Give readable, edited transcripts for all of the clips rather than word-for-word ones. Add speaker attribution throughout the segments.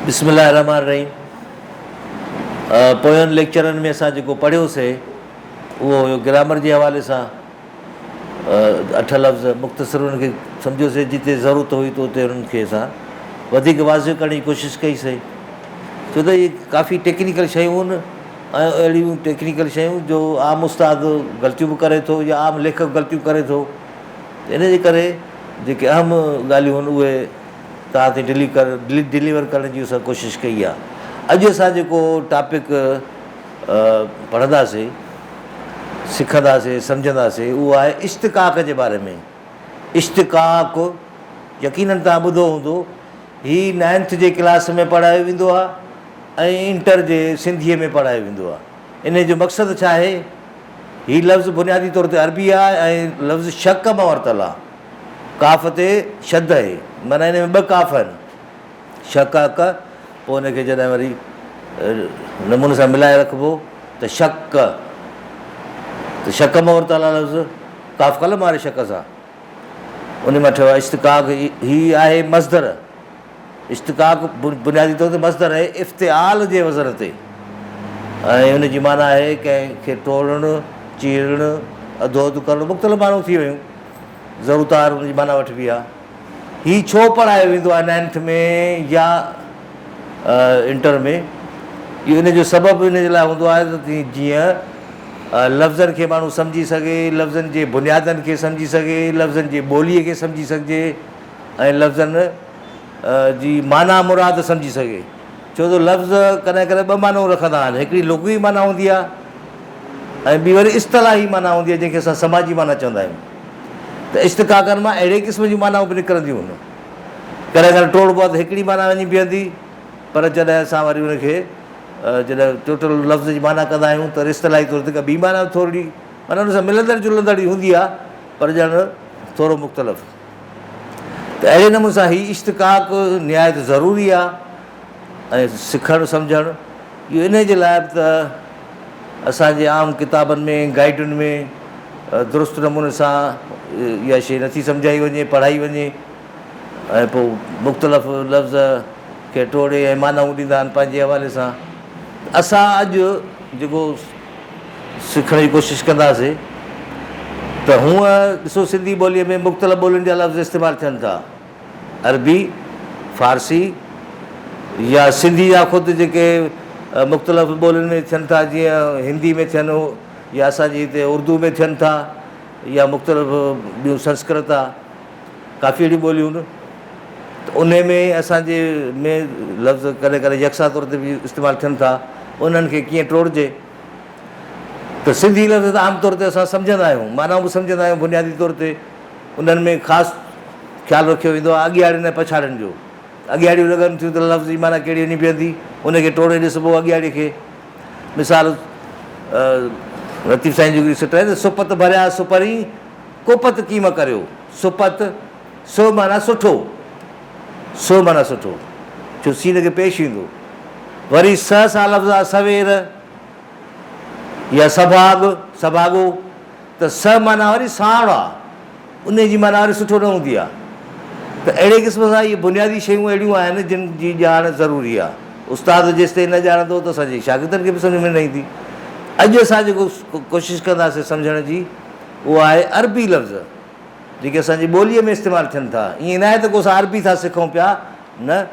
Speaker 1: बिस्मिल्लाहिर्रहमानिर्रहीम। पोयनि लेक्चरनि में असां जेको पढ़ियोसीं उहो हुयो ग्रामर जे हवाले सां 8 लफ़्ज़ मुख़्तसिर उनखे सम्झोसीं, जिते ज़रूरत हुई त उते उन्हनि खे असां वधीक वाज़िफ़ करण जी कोशिशि कईसीं, छो त इहे काफ़ी टेक्निकल शयूं आहिनि ऐं अहिड़ियूं टेक्निकल शयूं जो आम उस्ताद ग़लतियूं बि करे थो या आम लेखक ग़लतियूं करे थो। इन जे करे जेके अहम ॻाल्हियूं आहिनि उहे तव्हां ते डिलीवर करण जी असां कोशिशि कई आहे। अॼु असां जेको टॉपिक पढ़ंदासीं, सिखंदासीं, सम्झंदासीं, उहो आहे इश्तिक़ाक़ जे बारे में। इश्तिक़ाक़ यकीननि तव्हां ॿुधो हूंदो, हीउ 9th जे क्लास में पढ़ायो वेंदो आहे ऐं इंटर जे सिंधीअ में पढ़ायो वेंदो आहे। इन जो मक़सदु छा आहे? हीउ लफ़्ज़ बुनियादी तौर ते अरबी आहे ऐं लफ़्ज़ शक मां वरितलु आहे। काफ़ ते शद आहे, माना हिन में 2 काफ़ आहिनि, शकाक, पोइ हुनखे जॾहिं वरी नमूने सां मिलाए रखिबो त शक, त शक मां वरितलु आहे लफ़्ज़, काफ़ कलम वारे शक सां, उन मां ठहियो आहे इश्तिक़ाक़। हीअ आहे मज़दर। इश्तिक़ाक़ बुनियादी तौर ते मज़दर आहे इफ़्तिआल जे वज़न ते, ऐं हुनजी माना आहे कंहिंखे तोड़णु, चीरणु, अधु अधु करणु, मुख़्तलिफ़ माण्हू थी वियूं, ज़रूरतार हुनजी माना वठिबी आहे। हीउ छो पढ़ायो वेंदो आहे 9th में या इंटर में? इहो इन जो सबबु इन जे लाइ हूंदो आहे त जीअं लफ़्ज़नि खे माण्हू सम्झी सघे, लफ़्ज़नि जे बुनियादनि खे सम्झी सघे, लफ़्ज़नि जे ॿोलीअ खे सम्झी सघिजे ऐं लफ़्ज़नि जी माना मुराद सम्झी सघे। छो त लफ़्ज़ कॾहिं कॾहिं 2 मानाऊं रखंदा आहिनि, हिकिड़ी लुग़वी माना हूंदी आहे ऐं ॿी वरी इस्तिलाही माना हूंदी आहे, जंहिंखे असां समाजी माना चवंदा आहियूं। त इश्तिक़ाक़नि मां अहिड़े क़िस्म जूं मानाऊं बि निकिरंदियूं आहिनि। कॾहिं कॾहिं टोड़बो आहे त हिकिड़ी माना वञी बीहंदी, पर जॾहिं असां वरी उनखे जॾहिं टोटल लफ़्ज़ जी माना कंदा आहियूं त इस्तिलाही तौर ते का ॿी माना थोरी, माना हुन सां मिलंदड़ जुलंदड़ ई हूंदी आहे, पर ॼण थोरो मुख़्तलिफ़। त अहिड़े नमूने सां हीउ इश्तिक़ाक़ निहायत ज़रूरी आहे ऐं सिखणु सम्झणु। इहो इन जे लाइ त असांजे आम किताबनि में, गाइडुनि में दुरुस्त नमूने सां इहा शइ नथी सम्झाई वञे, पढ़ाई वञे, ऐं पोइ मुख़्तलिफ़ लफ़्ज़ खे टोड़े ऐं मानाऊं ॾींदा आहिनि पंहिंजे हवाले सां। असां अॼु जेको सिखण जी कोशिशि कंदासीं त हूअं ॾिसो, सिंधी ॿोलीअ में मुख़्तलिफ़ ॿोलियुनि जा लफ़्ज़ इस्तेमालु थियनि था, अरबी, फ़ारसी या सिंधी जा ख़ुदि जेके मुख़्तलिफ़ ॿोलियुनि में थियनि था, जीअं हिंदी में थियनि या असांजे हिते उर्दू में थियनि था या मुख़्तलिफ़ ॿियूं संस्कृत आहे, काफ़ी अहिड़ियूं ॿोलियूं आहिनि। त उन में असांजे में लफ़्ज़ कॾहिं कॾहिं यकसा तौर ते बि इस्तेमालु थियनि था, उन्हनि खे कीअं टोड़िजे। त सिंधी लफ़्ज़ त आमतौर ते असां सम्झंदा आहियूं, मानाऊं बि सम्झंदा आहियूं, बुनियादी तौर ते उन्हनि में ख़ासि ख़्यालु रखियो वेंदो आहे अॻियाड़ियुनि ऐं पछाड़ियुनि जो। अॻियाड़ियूं लॻनि थियूं त लफ़्ज़ जी माना कहिड़ी वञी बीहंदी, उनखे टोड़े ॾिसबो अॻियाड़ीअ खे। मिसाल लतीफ़ साईं जी हिकिड़ी सिट आहे त सुपत भरिया सुपरी कोपत कीम करियो। सुपत, सो माना सुठो, सो माना सुठो, छो सीन खे पेश ईंदो। वरी स सां लफ़्ज़ आहे सवेर या सभाग, सभागो, त स माना वरी साण आहे, उन जी माना वरी सुठो न हूंदी आहे। त अहिड़े क़िस्म सां इहे बुनियादी शयूं अहिड़ियूं आहिनि जिन जी ॼाण ज़रूरी आहे। उस्ताद जेसिताईं न ॼाणंदो त असांजे शागिर्दनि खे बि सम्झ में न ईंदी। अॼु असां जेको कोशिशि कंदासीं सम्झण जी, उहो आहे अरबी लफ़्ज़ जेके असांजी ॿोलीअ में इस्तेमालु थियनि था। ईअं न आहे त को असां अरबी था सिखूं पिया, न,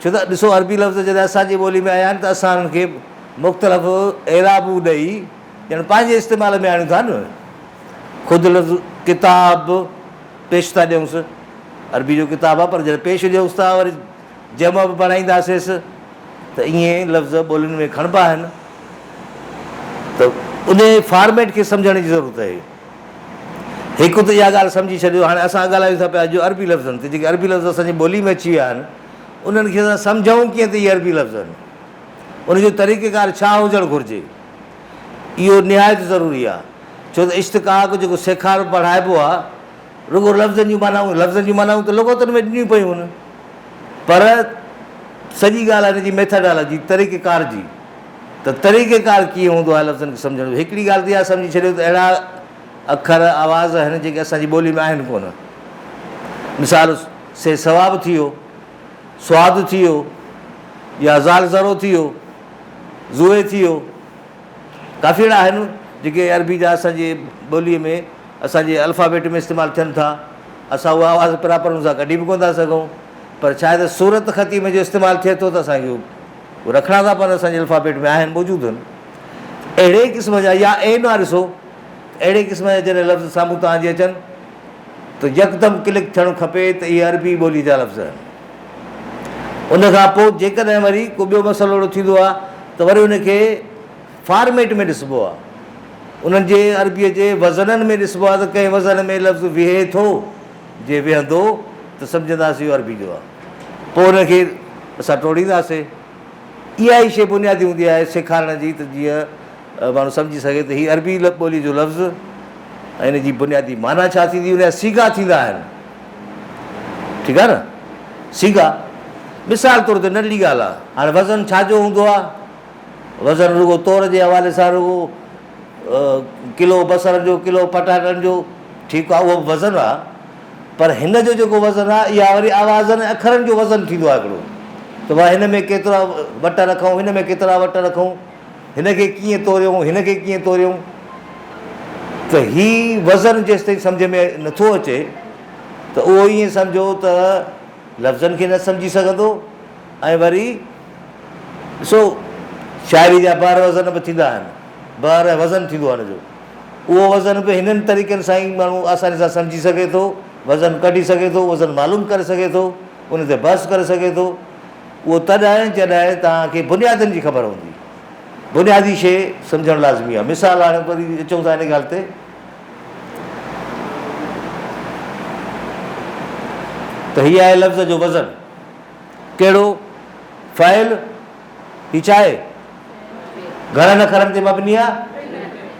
Speaker 1: छो त ॾिसो अरबी लफ़्ज़ जॾहिं असांजी ॿोली में आया आहिनि त असां उन्हनि खे मुख़्तलिफ़ एराबूं ॾेई ॼण पंहिंजे इस्तेमाल में आणियूं था न। ख़ुदि लफ़्ज़ किताब पेश था ॾियूंसि, अरबी जो किताबु आहे, पर जॾहिं पेश ॾियूंसि था वरी जमा बि पढ़ाईंदासींसि, त ईअं लफ़्ज़ ॿोलियुनि में खणिबा आहिनि। त उन फॉर्मेट खे सम्झण जी ज़रूरत आहे। हिकु त इहा ॻाल्हि सम्झी छॾियो, हाणे असां ॻाल्हायूं था पिया अॼु अरबी लफ़्ज़नि ते। जेके अरबी लफ़्ज़ असांजी ॿोली में अची विया आहिनि, उन्हनि खे असां सम्झूं कीअं त इहे अरबी लफ़्ज़ आहिनि, उनजो तरीक़ेकार छा हुजणु घुरिजे, इहो निहायत ज़रूरी आहे। छो त इश्तिक़ाक़ जेको सेखार पढ़ाइबो आहे, रुॻो लफ़्ज़नि जूं मानाऊं त लुग़तनि में ॾिनियूं पियूं आहिनि, पर सॼी ॻाल्हि आहे हिनजी मेथडोलॉजी, तरीक़ेकार जी। त तरीक़ेकार कीअं हूंदो आहे लफ़्ज़नि खे सम्झण जो। हिकिड़ी ॻाल्हि त इहा सम्झी छॾियो त अहिड़ा अखर आवाज़ आहिनि जेके असांजी ॿोली में आहिनि कोन। मिसाल से सवाबु थी वियो, स्वादु थी वियो, या ज़ाल ज़रो थी वियो, ज़ुए थी वियो, काफ़ी अहिड़ा आहिनि जेके अरबी जा असांजे ॿोलीअ में असांजे अल्फ़ाबेट में इस्तेमालु थियनि था। असां उहा आवाज़ प्रॉपर हुन सां कढी बि कोन था सघूं, पर छा आहे त सूरत ख़ती में जो इस्तेमालु थिए थो त असांखे उहो रखणा था पवनि, असांजे अल्फ़ाबेट में आहिनि, मौजूदु आहिनि। अहिड़े क़िस्म जा या ए न ॾिसो, अहिड़े क़िस्म जा जॾहिं लफ़्ज़ साम्हूं तव्हांजे अचनि त यकदमि क्लिक थियणु खपे त इहे अरबी ॿोली जा लफ़्ज़ आहिनि। उनखां पोइ जेकॾहिं वरी को ॿियो मसइलो अहिड़ो थींदो आहे त वरी उनखे फॉर्मेट में ॾिसबो आहे, उन्हनि जे अरबीअ जे वज़ननि में ॾिसबो आहे त कंहिं वज़न में लफ़्ज़ विहे थो, जे विहंदो त सम्झंदासीं इहो अरबी जो आहे, पोइ उनखे असां टोड़ींदासीं। इहा ई शइ बुनियादी हूंदी आहे सेखारण जी, त जीअं माण्हू सम्झी सघे त हीअ अरबी ॿोली जो लफ़्ज़ ऐं हिन जी बुनियादी माना छा थींदी, उन जा सीगा थींदा आहिनि। ठीकु आहे न, सीगा मिसाल तौर ते नंढी ॻाल्हि आहे, हाणे वज़न छाजो हूंदो आहे, वज़न रुॻो तौर जे हवाले सां रुॻो किलो बसर जो, किलो पटाटनि जो, ठीकु आहे, उहो वज़न आहे। पर हिन जो जेको वज़न आहे इहा वरी आवाज़नि ऐं अखरनि जो वज़न थींदो आहे हिकिड़ो, त भाई हिन में केतिरा वट रखूं, हिन में केतिरा वट रखूं, हिन खे कीअं तोरियूं, हिन खे कीअं तोरियूं। त हीउ वज़न जेसि ताईं सम्झ में नथो अचे त उहो ईअं सम्झो त लफ़्ज़नि खे न सम्झी सघंदो। ऐं वरी ॾिसो शाइरी जा ॿार वज़न बि थींदा आहिनि, ॿार वज़न थींदो आहे हुनजो, उहो वज़न बि हिननि तरीक़नि सां ई माण्हू आसानी सां सम्झी सघे थो, वज़न कढी सघे थो, वज़न मालूम करे सघे थो, उन ते बहस करे सघे थो। उहो तॾहिं जॾहिं तव्हांखे बुनियादनि जी ख़बर हूंदी, बुनियादी शइ सम्झणु लाज़मी आहे। मिसाल हाणे वरी अचूं था हिन ॻाल्हि ते, त हीअ आहे लफ़्ज़ जो वज़न कहिड़ो, फ़ाइल, हीअ छा आहे, घणनि अखरनि ते मबनी आहे,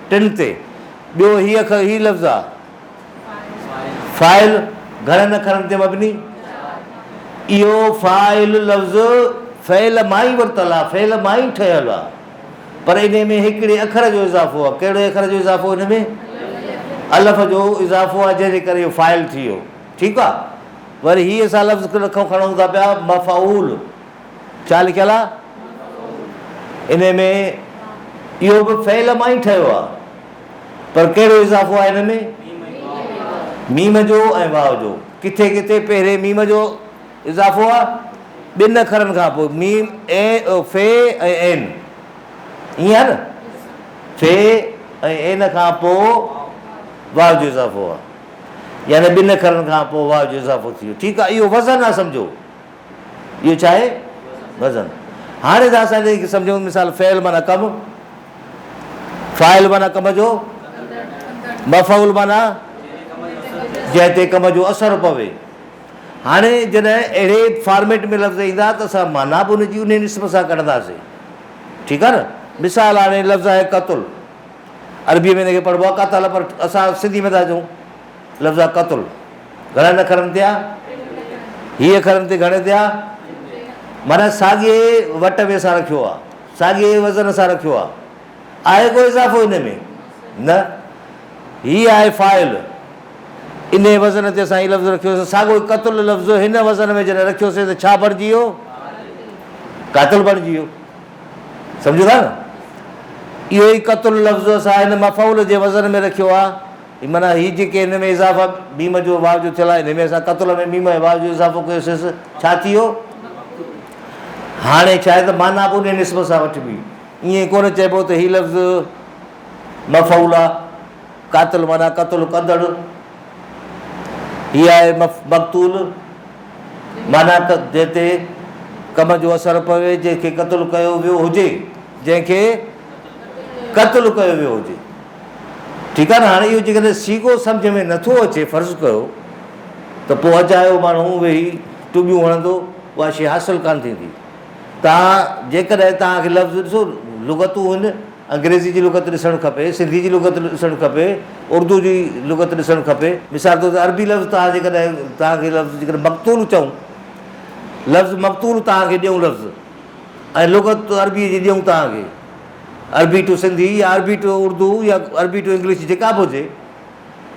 Speaker 1: 3 ते। ॿियो हीअ लफ़्ज़ आहे फ़ाइल, घणनि अखरनि ते मबनी, इहो फ़ाइल लफ़्ज़ फ़इल मां ई वरितलु आहे, फ़इल मां ई ठहियलु आहे, पर इन में हिकिड़े अखर जो इज़ाफ़ो आहे। कहिड़े अखर जो इज़ाफ़ो, हिन में अलफ़ जो इज़ाफ़ो आहे, जंहिंजे करे इहो फ़ाइल थी वियो। ठीकु आहे, वरी हीअ असां लफ़्ज़ खणूं था पिया मफ़ऊल, छा लिखियलु आहे, इन में इहो बि फ़इल मां ई ठहियो आहे, पर कहिड़ो इज़ाफ़ो आहे हिन में, मीम जो ऐं वाव जो। किथे किथे पहिरें मीम जो इज़ाफ़ो आहे, 2 अखरनि खां पोइ मीम ऐं फे ऐं एन, ईअं आहे न, फे ऐं एन खां पोइ वाव जो इज़ाफ़ो आहे, यानी 2 अखरनि खां पोइ वाव जो इज़ाफ़ो थी वियो। ठीकु आहे, इहो वज़न आहे सम्झो, इहो छा आहे, वज़न। हाणे त असां सम्झूं मिसाल फ़इल माना कमु, फ़ाइल माना कम जो, मफ़ऊल माना जंहिं ते कम जो असरु पवे। हाणे जॾहिं अहिड़े फॉर्मेट में लफ़्ज़ ईंदा त असां माना बि उनजी उन निस्ब सां कढंदासीं। ठीकु आहे न, मिसाल हाणे लफ़्ज़ आहे क़तुल, अरबीअ में हिनखे पढ़िबो आहे क़तल, पर असां सिंधी में था चऊं लफ़्ज़ आहे क़तुल, घणनि अखरनि ते आहे, हीअ अखरनि ते घणे ते आहे, माना साॻिए वट में असां रखियो आहे, साॻिए वज़न सां रखियो आहे, आहे को इज़ाफ़ो हिन में न। हीअ आहे फ़ाइल, इन वज़न ते असां हीअ लफ़्ज़ रखियोसीं, साॻियो क़तुल लफ़्ज़ हिन वज़न में जॾहिं रखियोसीं त छा बणिजी वियो, क़ातिल बणिजी वियो। सम्झो था न, इहो ई क़तुल लफ़्ज़ असां हिन मफ़ऊल जे वज़न में रखियो आहे, माना हीअ जेके हिन में इज़ाफ़ा मीम जो वाव जो थियल आहे, हिन में असां क़तुल में मीम ऐं वाव जो इज़ाफ़ो कयोसीं, छा थी वियो। हाणे छा आहे त माना बि उन निस्ब सां वठिबी, ईअं कोन चइबो त हीअ लफ़्ज़ मफ़ऊल आहे, क़ातिल माना क़तुल कंदड़, हीअ आहे मक़तूल माना जंहिं ते कम जो असरु पवे, जंहिंखे क़तलु कयो वियो हुजे, जंहिंखे क़तलु कयो वियो हुजे। ठीकु आहे न। हाणे इहो जेकॾहिं सीगो सम्झ में नथो अचे, फ़र्ज़ु कयो त पोइ अजायो माण्हू वेही टुबियूं हणंदो, उहा शइ हासिलु कान थींदी। तव्हां जेकॾहिं तव्हांखे लफ़्ज़ ॾिसो, लुग़तूं आहिनि, अंग्रेज़ी जी लुग़त ॾिसणु खपे, सिंधी जी लुग़त ॾिसणु खपे, उर्दू जी लुग़त ॾिसणु खपे। मिसाल तौर ते अरबी लफ़्ज़ तव्हां जेकॾहिं तव्हांखे लफ़्ज़ जेकॾहिं मक़तूल चऊं, लफ़्ज़ मक़तूल तव्हांखे ॾियूं लफ़्ज़, ऐं लुग़त अरबीअ जी ॾियूं तव्हांखे, अरबी टू सिंधी या अरबी टू उर्दू या अरबी टू इंग्लिश जेका बि हुजे,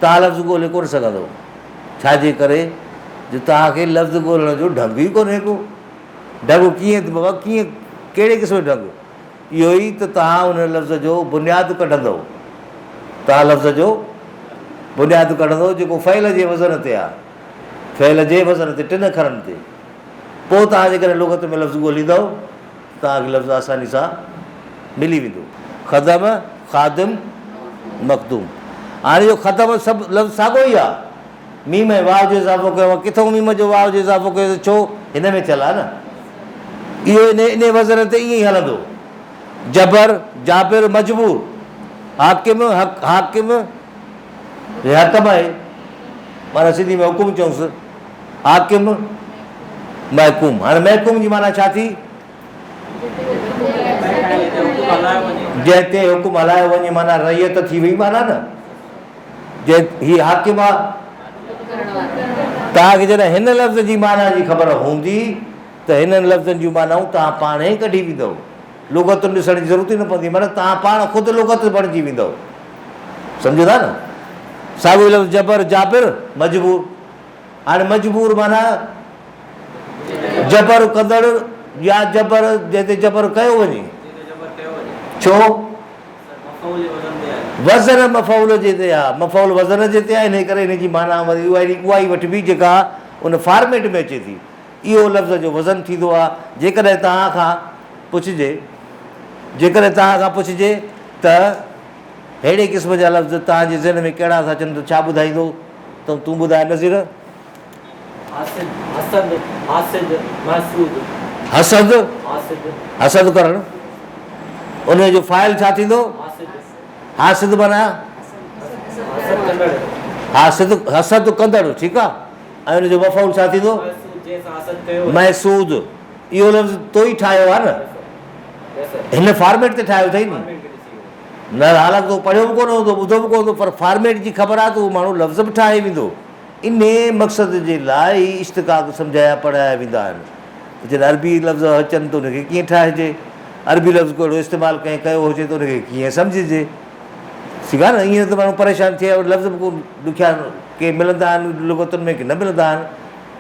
Speaker 1: तव्हां लफ़्ज़ ॻोल्हे कोन सघंदव। छाजे करे, जो तव्हांखे लफ़्ज़ ॻोल्हण जो ढंग ई कोन्हे को। ढंग कीअं बाबा, कीअं कहिड़े क़िस्म जो ढंग? इहो ई त तव्हां उन लफ़्ज़ जो बुनियादु कढंदव, तव्हां लफ़्ज़ जो बुनियादु कढंदव जेको फ़इल जे वज़न ते आहे, फ़इल जे वज़न ते, 3 अखरनि ते। पोइ तव्हां जेकॾहिं लुग़त में लफ़्ज़ ॻोल्हींदव तव्हांखे लफ़्ज़ आसानी सां मिली वेंदो। ख़दम, ख़ादिम, मख़दूम। हाणे इहो ख़दम सभु लफ़्ज़ साॻियो ई आहे, मीम ऐं वाव जो इज़ाफ़ो कयो आहे। किथां मीम जो वाव जो इज़ाफ़ो कयो छो? हिन में थियल आहे न। इहो इन वज़न ते ईअं ई हलंदो। जबर, जाबिर, मजबूर, हाकिम, हाकिम हकम आहे, माना सिंधी में हुकुम चऊंसि, हाकिम, महकूम। हाणे महकूम जी माना छा थी? जंहिं ते हुकुम हलायो वञे, माना रैयत थी वई माना न। जंहिं हीअ हाकिम आहे। तव्हांखे जॾहिं हिन लफ़्ज़ जी माना जी ख़बर हूंदी त हिननि लफ़्ज़नि जूं मानाऊं तव्हां पाण ई कढी वेंदव, लुग़तुनि ॾिसण जी ज़रूरत ई न पवंदी, माना तव्हां पाण ख़ुदि लुग़त बणिजी वेंदव। सम्झो था न? साॻियो लफ़्ज़ जबर, जाबिर, मजबूर। हाणे मजबूर माना जबर कंदड़ या जबर जंहिं ते जबर कयो वञे। छो? वज़न मफ़ऊल जे ते आहे, मफ़ऊल वज़न जे ते आहे, इन करे हिन जी माना वरी उहा ई वठिबी जेका उन फॉर्मेट में अचे थी। इहो लफ़्ज़ जो वज़न थींदो आहे। जेकॾहिं तव्हां खां पुछिजे त अहिड़े क़िस्म जा लफ़्ज़ तव्हांजे ज़हन में कहिड़ा था अचनि त छा ॿुधाईंदो? त तूं ॿुधाए नज़ीर। हसद, हसद करणु, उन जो फ़ाइल छा थींदो? हासिद माना हासिद, हसद कंदड़, ठीकु आहे। ऐं हुनजो मफ़ऊल छा थींदो? महसूद। इहो लफ़्ज़ तो ई ठाहियो आहे न, हिन फॉर्मेट ते ठाहियो अथई न। हालांकि तूं पढ़ियो बि कोन हूंदो, ॿुधो बि कोन हूंदो, पर फॉर्मेट जी ख़बर आहे त उहो माण्हू लफ़्ज़ बि ठाहे वेंदो। इन मक़सद जे लाइ इश्तिक़ाक़ सम्झाया पढ़ाया वेंदा आहिनि। जॾहिं अरबी लफ़्ज़ अचनि त उनखे कीअं ठाहिजे, अरबी लफ़्ज़ को अहिड़ो इस्तेमालु कंहिं कयो हुजे त उनखे कीअं सम्झिजे। ठीकु आहे न? ईअं त माण्हू परेशान थिए, लफ़्ज़ बि को ॾुखिया के मिलंदा आहिनि लुग़तुनि में, की न मिलंदा आहिनि।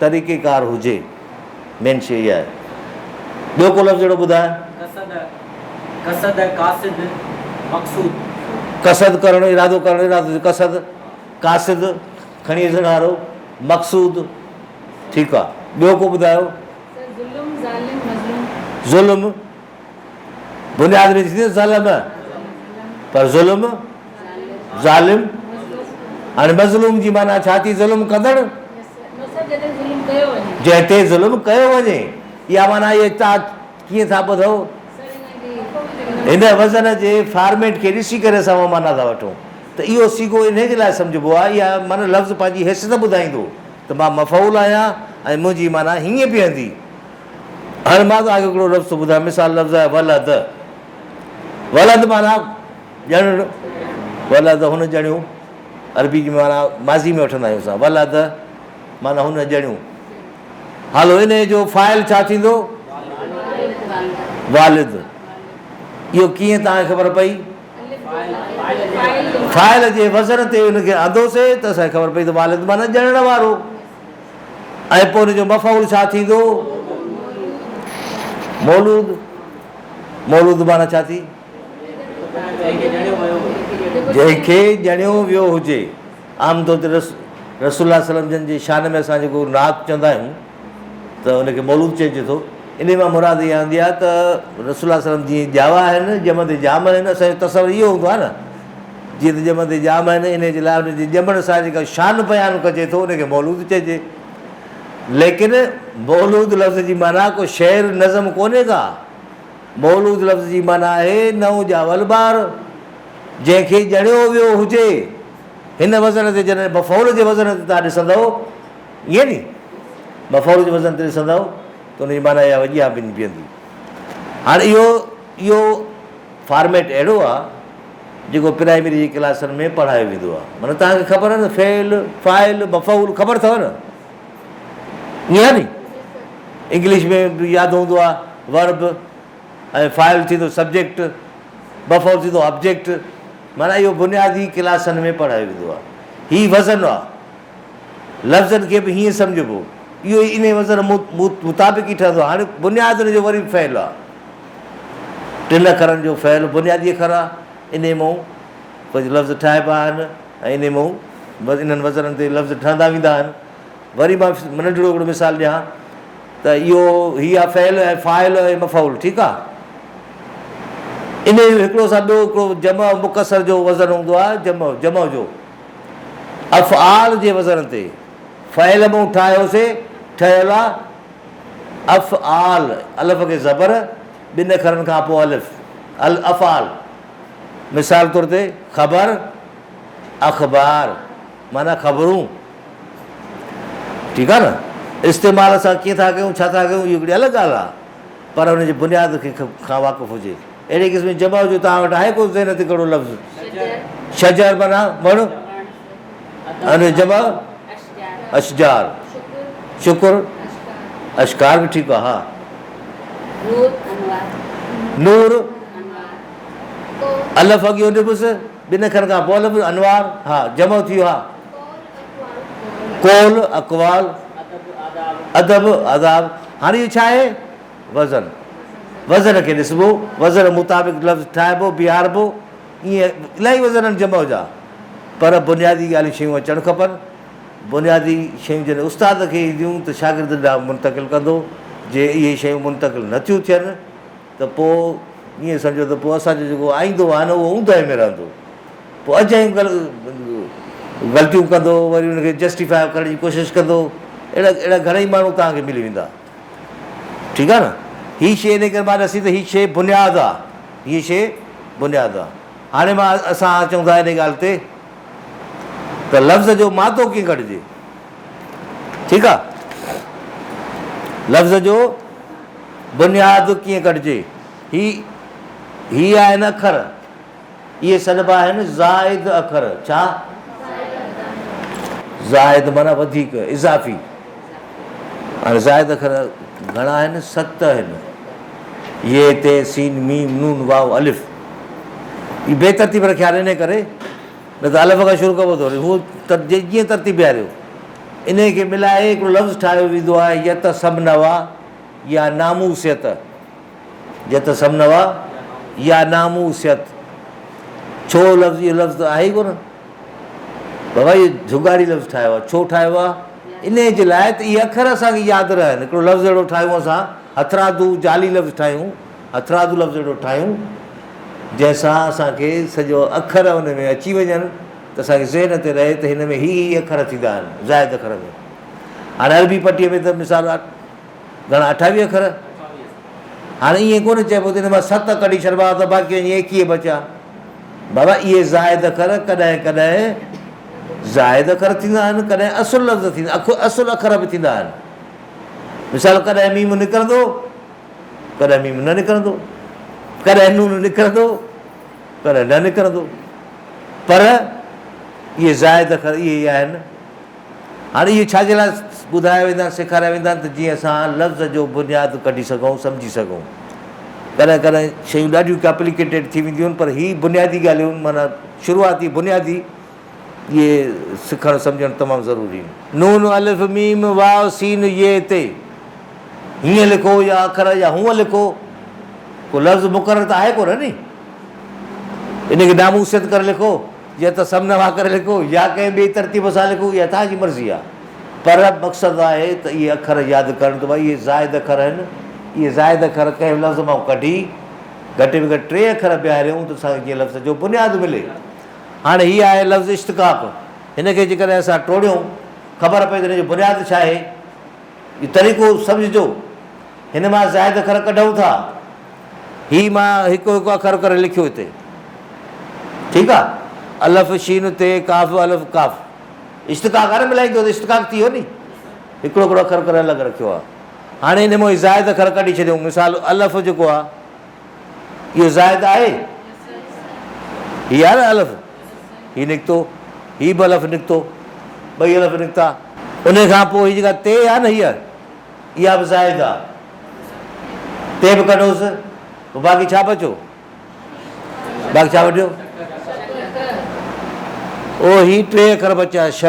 Speaker 1: तरीक़ेकार हुजे, मेन शइ इहा आहे। ॿियो को लफ़्ज़ अहिड़ो ॿुधाए? कसद करणु, इरादो करणु, इरादो कसद, कासिद खणी अचण वारो, मक़सूद। ठीकु आहे। ॿियो को ॿुधायो? ज़ुल्म, बुनियाद में थींदी ज़लम, पर ज़ुल्म ज़ालिम। हाणे मज़लूम जी माना छा थी? ज़ुल्म कंदड़, जंहिं ते ज़ुल्म कयो वञे। इहा माना इहे तव्हां कीअं था ॿुधो? हिन वज़न जे फॉर्मेट खे ॾिसी करे असां उहा माना था वठूं त इहो सीगो इन जे लाइ सम्झिबो आहे। इहा माना लफ़्ज़ पंहिंजी हैसियत ॿुधाईंदो त मां मफ़ऊल आहियां ऐं मुंहिंजी माना हीअं बीहंदी। हाणे मां तव्हांखे हिकिड़ो लफ़्ज़ ॿुधायां, मिसाल लफ़्ज़ आहे वलद। वलद माना ॼणणु, वलद हुन ॼणियूं, अरबी जी माना माज़ी में वठंदा आहियूं असां। वलद माना हुन ॼणियूं। हलो, इन जो फ़ाइल छा थींदो? वालिद। इहो कीअं तव्हांखे ख़बर पई? फ़ाइल जे वज़न ते हुनखे आंदोसीं त असांखे ख़बर पई त वालिद माना ॼणण वारो। ऐं पोइ हुनजो मफ़ऊल छा थींदो? मौलूद। मौलूद माना छा थी? जंहिंखे ॼणियो वियो हुजे। आमतौर ते रसूल सल्लम जन जी शान में असां जेको नात चवंदा आहियूं त हुनखे मौलूद चइजे थो। इन मां मुराद इहा हूंदी आहे त रसूल सल्लम जीअं ॼावा आहिनि, ॼमंदे ॼाम आहिनि, असांजो तसवुरु इहो हूंदो आहे न, जीअं त ॼमंदे ॼाम आहिनि, इन जे लाइ हुनजी ॼमण सां जेका शान बयानु कजे थो उनखे मौलूद चइजे। लेकिन मौलूद लफ़्ज़ जी माना को शेर नज़म कोन्हे का। मौलूद लफ़्ज़ जी माना आहे नओं ॼावल ॿार, जंहिंखे ॼणियो वियो हुजे। हिन वज़न ते जॾहिं मफ़ऊल जे वज़न ते तव्हां ॾिसंदव, ईअं नी मफ़ऊल जे वज़न ते ॾिसंदव त उनजी माना इहा वॼी बीहंदी। हाणे इहो फॉर्मेट अहिड़ो आहे जेको प्राइमरी जी क्लासनि में पढ़ायो वेंदो आहे। माना तव्हांखे ख़बर आहे न, फ़ेल, फ़ाइल, मफ़ऊल ख़बर अथव न, ईअं आहे नी। इंग्लिश में बि यादि हूंदो आहे, वर्ब ऐं फ़ाइल थींदो सब्जेक्ट, मफ़ऊल थींदो ऑब्जेक्ट। माना इहो बुनियादी क्लासनि में पढ़ायो वेंदो आहे। हीउ वज़न आहे। लफ़्ज़नि खे बि हीअं सम्झिबो इहो इन वज़न मुताबिक़ ई ठहंदो आहे। हाणे बुनियादु हुनजो वरी फ़इल आहे, 3 अखरनि जो फ़इल बुनियादी अखर आहे, इन मां कुझु लफ़्ज़ ठाहिबा आहिनि ऐं इन मां इन्हनि वज़ननि ते लफ़्ज़ ठहंदा वेंदा आहिनि। वरी मां नंढिड़ो हिकिड़ो मिसाल ॾियां त इहो हीअ आहे फ़इल ऐं फ़ाइल ऐं मफ़ऊल, ठीकु आहे। इन हिकिड़ो सां ॿियो हिकिड़ो जम मुक़सर जो वज़न हूंदो आहे, जम जो अफ़आल जे वज़न ते फ़इल मां ठाहियोसीं, ठहियलु आहे अफ़आल, अलफ़ खे ज़बर, 2 अखरनि खां पोइ अलिफ़, अफ़आल। मिसाल तौर ते ख़बर, अख़बार, माना ख़बरूं, ठीकु आहे न। इस्तेमालु असां कीअं था कयूं, छा था कयूं, इहो हिकिड़ी अलॻि ॻाल्हि आहे, पर हुनजी बुनियाद खां वाक़ुफ़ु हुजे। अहिड़े क़िस्म जमा जो तव्हां वटि आहे को ज़हन ते कहिड़ो लफ़्ज़? शजर माना वण, अने जमा अशजार, शुक्र, अशकार बि ठीकु आहे। हा, नूर, अलफ़ अॻियो निबुस, 2 अखर खां पोइ अलफ़, अनवार, हा जमो थी वियो। हा, कोल, अक़वाल, अदब, आदाब। हाणे इहो छा आहे? वज़न, वज़न खे ॾिसबो, वज़न मुताबिक़ लफ़्ज़ ठाहिबो, बीहारबो। ईअं इलाही वज़न आहिनि जमो जा, पर बुनियादी ॻाल्हियूं शयूं अचणु खपनि। बुनियादी शयूं जॾहिं उस्ताद खे ईंदियूं त शागिर्द ॾांहुं मुंतक़िल कंदो। जे इहे शयूं मुंतक़िल नथियूं थियनि त पोइ ईअं सम्झो त पोइ असांजो जेको आईंदो आहे न उहो ऊंदहि में रहंदो, पोइ अॼु ग़लतियूं कंदो, वरी हुनखे जस्टिफाई करण जी कोशिशि कंदो। अहिड़ा घणेई माण्हू तव्हांखे मिली वेंदा, ठीकु आहे न। हीअ शइ इन करे मां ॾसी त हीअ शइ बुनियादु आहे, हीअ शइ बुनियादु आहे। हाणे असां अचूं था इन ॻाल्हि ते त लफ़्ज़ जो मादो कीअं कढिजे, ठीकु आहे। लफ़्ज़ जो बुनियादु कीअं कढिजे, हीअ आहिनि अखर, इहे सॾिबा आहिनि ज़ाइद अखर। छा? ज़ाइद माना वधीक, इज़ाफ़ी। हाणे ज़ाइद अखर घणा आहिनि? 7 आहिनि। ये, ते, सीन, मीम, नून, वाव, अलिफ़। हीअ बेतरतीब रखिया इन करे, न त अलफ़ खां शुरू कबो थो वञे, हू जीअं तरतीब बिहारियो। इन खे मिलाए हिकिड़ो लफ़्ज़ ठाहियो वेंदो आहे, यत सबनवा या नामूसियत, यत सबनवा या नामूसियत। छो लफ़्ज़, इहो लफ़्ज़ आहे ई कोन बाबा, इहो जुगाड़ी लफ़्ज़ ठाहियो आहे। छो ठाहियो आहे? इन जे लाइ त इहे अखर असांखे यादि रहनि। हिकिड़ो लफ़्ज़ अहिड़ो ठाहियूं असां, हथरादू, जाली लफ़्ज़ ठाहियूं, हथरादू लफ़्ज़ अहिड़ो ठाहियूं जंहिंसां असांखे सॼो अखर हुन में अची वञनि त असांखे ज़हन ते रहे त हिन में हीअ अखर थींदा आहिनि ज़ाइद अखर में। हाणे अरबी पटीअ में त मिसाल घणा 28 अखर। हाणे ईअं कोन चइबो त हिन मां 7 कढी छॾिबा त बाक़ी ईअं 21 बचिया। बाबा इहे ज़ाइद अखर कॾहिं कॾहिं ज़ाइद अखर थींदा आहिनि, कॾहिं असुलु लफ़्ज़ थींदा, असुलु अखर बि थींदा आहिनि। मिसाल कॾहिं मीम निकिरंदो, कॾहिं मीम न निकिरंदो, कॾहिं नून निकिरंदो, कॾहिं न निकिरंदो, पर इहे ज़ाइद अखर इहे ई आहिनि। हाणे इहे छाजे लाइ ॿुधाया वेंदा आहिनि, सेखारिया वेंदा आहिनि त जीअं असां लफ़्ज़ जो बुनियादु कढी सघूं, सम्झी सघूं। कॾहिं कॾहिं शयूं ॾाढियूं कॉम्प्लिकेटेड थी वेंदियूं आहिनि, पर हीअ बुनियादी ॻाल्हियूं माना शुरूआती बुनियादी इहे सिखणु सम्झणु तमामु ज़रूरी आहिनि। नून, अलिफ़, मीम, वाव, सीन, ये, ते, हीअं लिखो या अखर या हूअं लिखो, को लफ़्ज़ मुक़ररु त आहे कोन नी। इनखे नामूसियत करे लिखो या त सबनवा करे लिखो या कंहिं ॿिए तरतीब सां लिखो, इहा तव्हांजी मर्ज़ी आहे, पर मक़सदु आहे त इहे अखर यादि करणु त भई इहे ज़ाइद अखर आहिनि। इहे ज़ाइद अखर कंहिं लफ़्ज़ मां कढी घटि में घटि 3 अखर ॿिहारियूं त असांखे जीअं लफ़्ज़ जो बुनियादु मिले। हाणे हीअ आहे लफ़्ज़ इश्तिक़ाक़। हिनखे जेकॾहिं असां टोड़ियूं, ख़बर पए त हिन जो बुनियादु छा आहे, इहो तरीक़ो सम्झिजो। हिन मां ज़ाइद अखर कढूं था, हीअ मां हिकु हिकु अखर करे लिखियो हिते, ठीकु आहे। अलफ़, शीन, ते, काफ़, अलफ़, काफ़, इश्तिक़ाक़ आहे न, मिलाईंदो त इश्तिक़ाक़ थी वियो नी, हिकिड़ो हिकिड़ो अखर करे अलॻि रखियो आहे। हाणे हिन मां ज़ाइद अखर कढी छॾियूं। मिसाल अलफ़ जेको आहे इहो ज़ाइद आहे, हीअ आहे न अलफ़, हीअ निकितो, हीअ बि अलफ़ निकितो, 2 अलफ़ निकिता। उन खां पोइ हीअ जेका ते आहे न, इहा बि ज़ाइद आहे, ते बि कढोसि, पोइ बाक़ी छा बचियो, बाक़ी छा वठियो, ओ ही 3 अखर बचिया, श,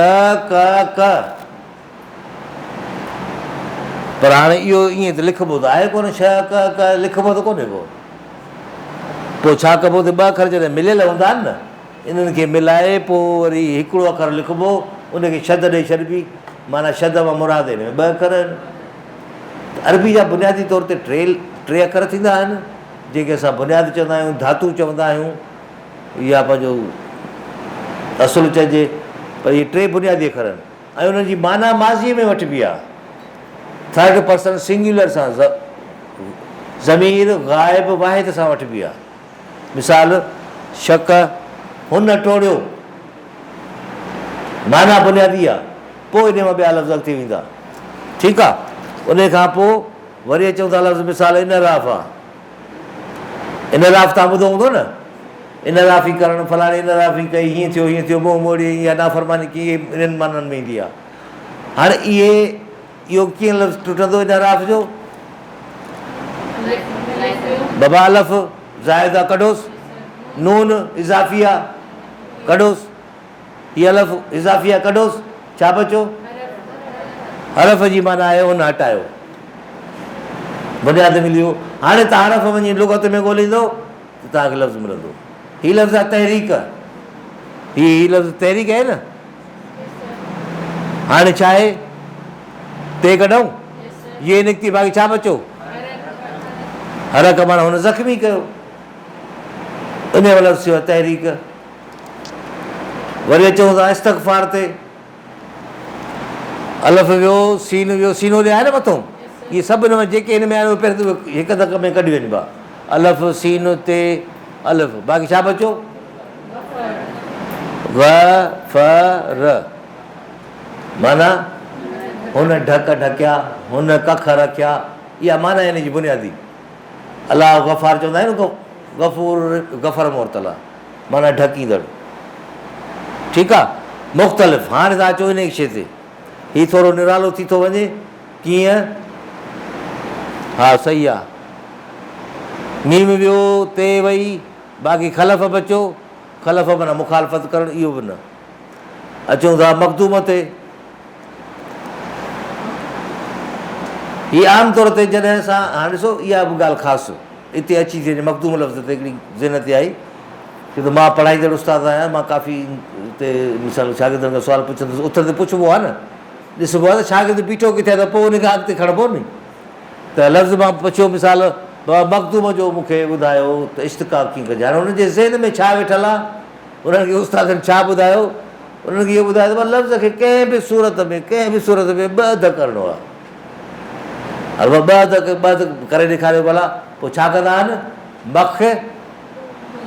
Speaker 1: क, क। पर हाणे इहो ईअं त लिखिबो त आहे कोन, शइ क लिखिबो त कोन्हे को। पोइ छा कबो त ॿ अखर जॾहिं मिलियल हूंदा आहिनि न, इन्हनि खे मिलाए पोइ वरी हिकिड़ो अखर लिखिबो, उनखे शद ॾेई छॾिबी, माना शद मां मुराद हिन में ॿ अखर आहिनि। अरबी जा बुनियादी तौर ते टे अखर थींदा आहिनि, जेके असां बुनियाद चवंदा आहियूं, धातु चवंदा आहियूं, या पंहिंजो असुलु चइजे, पर इहे टे बुनियादी अखर आहिनि ऐं उन्हनि जी माना माज़ीअ में वठिबी आहे, थर्ड पर्सन सिंगुलर सां, ज़मीर ग़ाइब वाहिद सां वठिबी आहे। मिसाल, शक हुन टोड़ियो, माना बुनियादी आहे, पोइ इन मां ॿिया लफ़्ज़ अॻिते वेंदा, ठीकु आहे। उन खां पोइ वरी अचूं था लफ़्ज़, मिसाल इन राफ़ आहे, इन राफ़ तव्हां ॿुधो हूंदो न, इन राफ़ी करणु, फलाणे इन राफ़ी कई, हीअं थियो, मुंहुं मोड़ी या नाफ़रमानी की, इहे इन्हनि माननि में ईंदी आहे। हाणे इहो कीअं लफ़्ज़ टुटंदो इन राफ़ जो? बबा अलफ़ ज़ाइदा कढोसि, नून इज़ाफ़िया कढोसि, हीअ अलफ़ इज़ाफ़िया कढोसि, छा बचो? हरफ़ जी माना आहे हुन हटायो, बुनियाद मिली वियो। हाणे तव्हां हरफ़ वञी लुग़त में ॻोल्हींदो त तव्हांखे लफ़्ज़ मिलंदो। हीअ लफ़्ज़ आहे तहरीक, हीअ लफ़्ज़ तहरीक आहे न। हाणे छा आहे, ते कढूं, ये निकिती, बाक़ी छा बचो? हरक, माना हुन ज़ख़्मी कयो, इन जो लफ़्ज़ थियो तहरीक। वरी अचूं था इस्तग़फ़ार ते, अलफ़ वियो, सीन वियो, सीनो आहे न मथां, इहे सभु हिन में जेके हिन में आहिनि पहिरियों हिकु धक में कढी वञिबा, अलफ़ सीन ते अलफ़, बाक़ी छा बचो? ग़फ़र, माना हुन ढक ढकिया, हुन कख रखिया, इहा माना हिन जी बुनियादी। अलाह गफ़ार चवंदा आहिनि न, गफ़ूर गफ़र मुअतला, माना ढकींदड़, ठीकु आहे। मुख़्तलिफ़, हाणे तव्हां अचो इन शइ ते, हीउ थोरो निरालो थी थो वञे, कीअं? हा सही आहे, मीम वियो, ते वई, बाक़ी ख़लफ़ बचो, ख़लफ़ माना मुखालफ़त करणु, इहो बि न। अचूं था मख़दूम ते, हीअ आम तौर ते जॾहिं असां, हाणे ॾिसो इहा बि ॻाल्हि ख़ासि हिते अची थी वञे, मख़दूम लफ़्ज़ ते हिकिड़ी ज़हन ते आई, छो त मां पढ़ाईंदड़ उस्तादु आहियां, मां काफ़ी हिते मिसाल शागिर्दनि खां सुवाल पुछंदुसि, उथर ते पुछिबो आहे न, ॾिसबो आहे त शागिर्द बीठो किथे आहे, त पोइ उनखे अॻिते खणबो नी। त लफ़्ज़ मां पुछियो, मिसाल मख़दूम जो मूंखे ॿुधायो त इश्तिक़ाक़ कीअं कजे। हाणे हुनजे ज़हन में छा वेठल आहे, उन्हनि खे उस्तादनि छा ॿुधायो, उन्हनि खे इहो ॿुधायो त लफ़्ज़ खे कंहिं बि सूरत में ॿ अध करिणो आहे। हलो ॿ अध करे ॾेखारियो भला, पोइ छा कंदा आहिनि? मख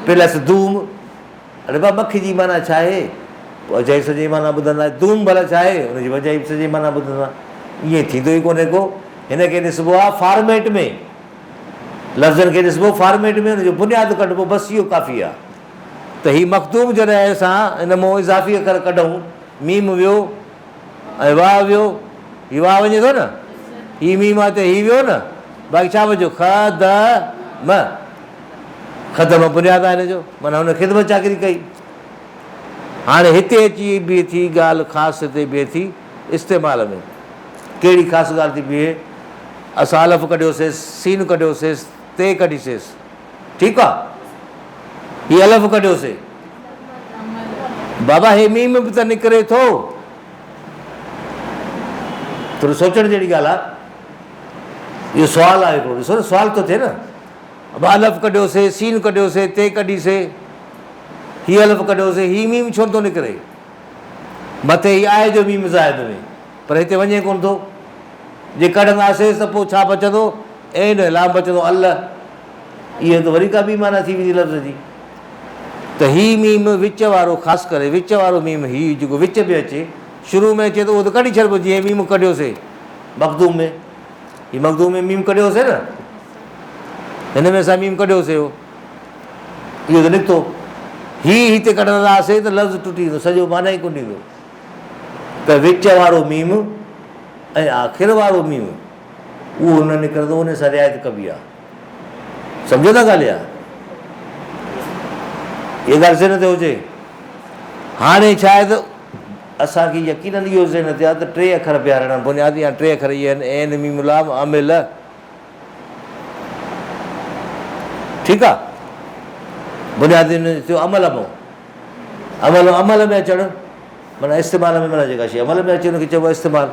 Speaker 1: प्लस धूम, अड़े भाउ मख जी माना छा आहे? पोइ अजाई सॼी माना ॿुधंदा, धूम भला छा आहे? हुनजी वजाई सॼी माना ॿुधंदा। ईअं थींदो ई कोन्हे को, हिनखे ॾिसबो आहे फॉर्मेट में, लफ़्ज़नि खे ॾिसबो फॉर्मेट में, हुनजो बुनियाद कढिबो, बसि इहो काफ़ी आहे। त हीउ मख़दूम जॾहिं असां हिन मां इज़ाफ़ी अखर कढूं, मीम वियो ऐं वाह वियो, हीउ वाह वञे थो न, हीउ मीम आहे त हीउ वियो न, बाक़ी छा बचो? ख़दम, ख़दम बुनियादु आहे हिनजो, माना हुन ख़िदमत चाकरी कई। हाणे हिते अची बीहे थी ॻाल्हि ख़ासि, हिते बीहे थी इस्तेमाल में, कहिड़ी ख़ासि ॻाल्हि थी बीहे? असां अलफ़ कढियोसीं, सीन कढियोसीं, ते कढीसीं, ठीकु आहे, हीउ अलफ़ कढियोसीं, बाबा हे मीम बि त निकिरे थो, थोरो सोचण जहिड़ी ॻाल्हि आहे। इहो सुवालु आहे हिकिड़ो, ॾिसो न सुवालु थो थिए न, अलफ़ कढियोसीं, सीन कढियोसीं, ते कढीसीं, हीअ अलफ़ कढियोसीं, हीउ मीम छो थो निकिरे? मथे हीउ आहे जो मीम ज़ाइद में, पर हिते वञे कोन थो। जे कढंदासीं त पोइ छा बचंदो? ऐं न लाम बचंदो अल, इहा त वरी का ॿी माना थी वेंदी लफ़्ज़ जी। त हीउ मीम विच वारो, ख़ासि करे विच वारो मीम, हीउ जेको विच में अचे, शुरू में अचे त उहो त कढी छॾिबो, जीअं मीम कढियोसीं मख़दूम में, हीउ मख़दूम में मीम कढियोसीं न, हिन में असां मीम कढियोसीं, इहो त निकितो। हीउ हिते कढंदासीं त लफ़्ज़ टुटी वेंदो, सॼो माना ई कोन ॾींदो। त विच वारो मीम ऐं आख़िर वारो मीम, उहो न निकिरंदो, उन सां रिआयत कबी आहे। सम्झो था ॻाल्हि? आहे इहा ॻाल्हि ज़हन ते हुजे। हाणे छा आहे त असांखे यकीननि इहो ज़हन ते आहे त 3 अखर पिया रहणा बुनियादी या 3 अखर इहे आहिनि ऐन मीम लाम अमिल ठीकु आहे बुनियादी थियो अमल में अमल में अचणु माना इस्तेमाल में माना जेका शइ अमल में अचे हुनखे चइबो आहे इस्तेमालु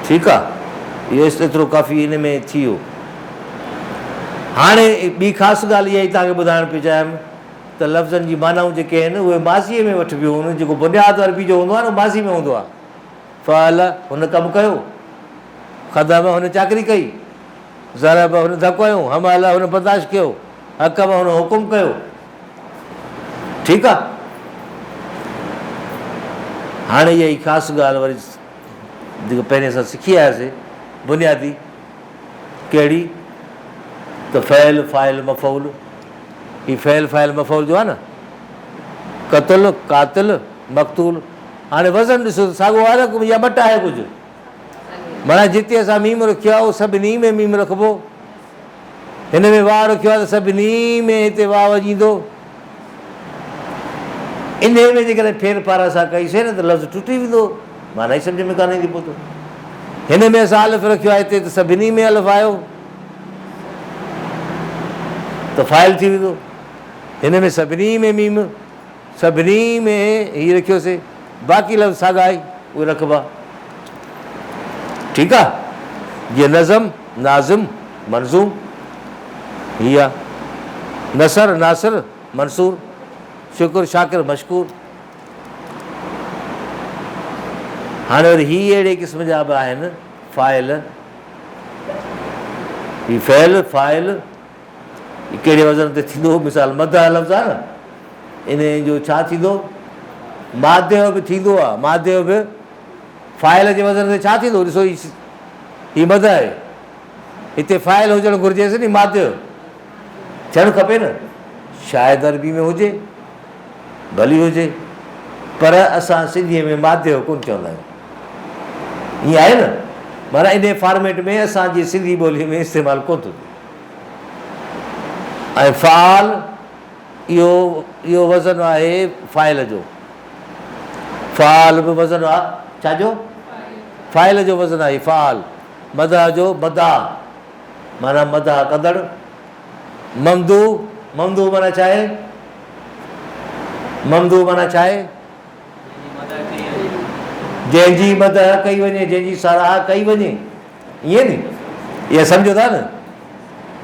Speaker 1: ठीकु आहे इहो एतिरो काफ़ी हिन में थी वियो हाणे ॿी ख़ासि ॻाल्हि इहा ई तव्हांखे ॿुधाइणु पई चाहियां त लफ़्ज़नि जी मानाऊं जेके आहिनि उहे माज़ीअ में वठिबियूं आहिनि जेको बुनियादु अरबी जो हूंदो आहे न माज़ी में हूंदो आहे फ़अल हुन कमु कयो ख़दम हुन चाकरी कई ज़रब हुन धकु हयूं हमल हुन बर्दाश्त कयो हकम हुन हुकुम कयो ठीकु आहे हाणे इहा ई ख़ासि ॻाल्हि वरी जेको पहिरें असां सिखी आयासीं बुनियादी कहिड़ी त फ़ैल फ़ाइल मफ़ौल ही फ़ैल फ़ाइल मफ़ौल जो आहे न क़तल क़ातिल मक़तूल हाणे वज़न ॾिसो साॻियो आहे न या मट आहे कुझु माना जिते असां मीम रखियो आहे उहो सभिनी में मीम रखिबो हिन में वाह रखियो आहे त सभिनी में हिते वाह वॼींदो इन में जेकॾहिं फेर फार असां कईसीं न त लफ़्ज़ टुटी वेंदो माना ई सम्झ में कान ईंदी पोइ त हिन में असां अलिफ़ रखियो आहे हिते त सभिनी में अलिफ़ आयो त फ़ाइल थी वेंदो हिन में सभिनी में मीम सभिनी में हीअ रखियोसीं बाक़ी लफ़्ज़ साॻा ई उहे रखिबा ठीकु आहे जीअं नज़म नाज़िम मंज़ूम हीअ आहे नसर नासिर मंसूर शुकुर शाकिर मशकूर हाणे वरी हीअ अहिड़े क़िस्म जा बि आहिनि फ़ाइल ही फ़ैल फ़ाइल कहिड़े वज़न ते थींदो मिसाल मदह लफ़्ज़ आहे न इन जो छा थींदो माध्यव बि थींदो आहे माध्यव बि फ़ाइल जे वज़न ते छा थींदो ॾिसो हीअ मदह आहे हिते फ़ाइल हुजणु घुरिजेसि नी माध्यव थियणु खपे न शायदि अरबी में हुजे भली हुजे पर असां सिंधीअ में माध्यव कोन चवंदा आहियूं ईअं आहे न माना इन फॉर्मेट में असांजी सिंधी ॿोलीअ में इस्तेमालु कोन थो थिए ऐं फ़ाल इहो वज़न आहे फ़ाइल जो फ़ाल बि वज़न आहे छाजो फ़ाइल जो वज़न आहे फ़ाल मदह जो मदाह माना मदाह कंदड़ ममदू ममदू माना छा आहे ममदू माना छा आहे जंहिंजी मदह कई वञे जंहिंजी साराह कई वञे ईअं नी इहा सम्झो था न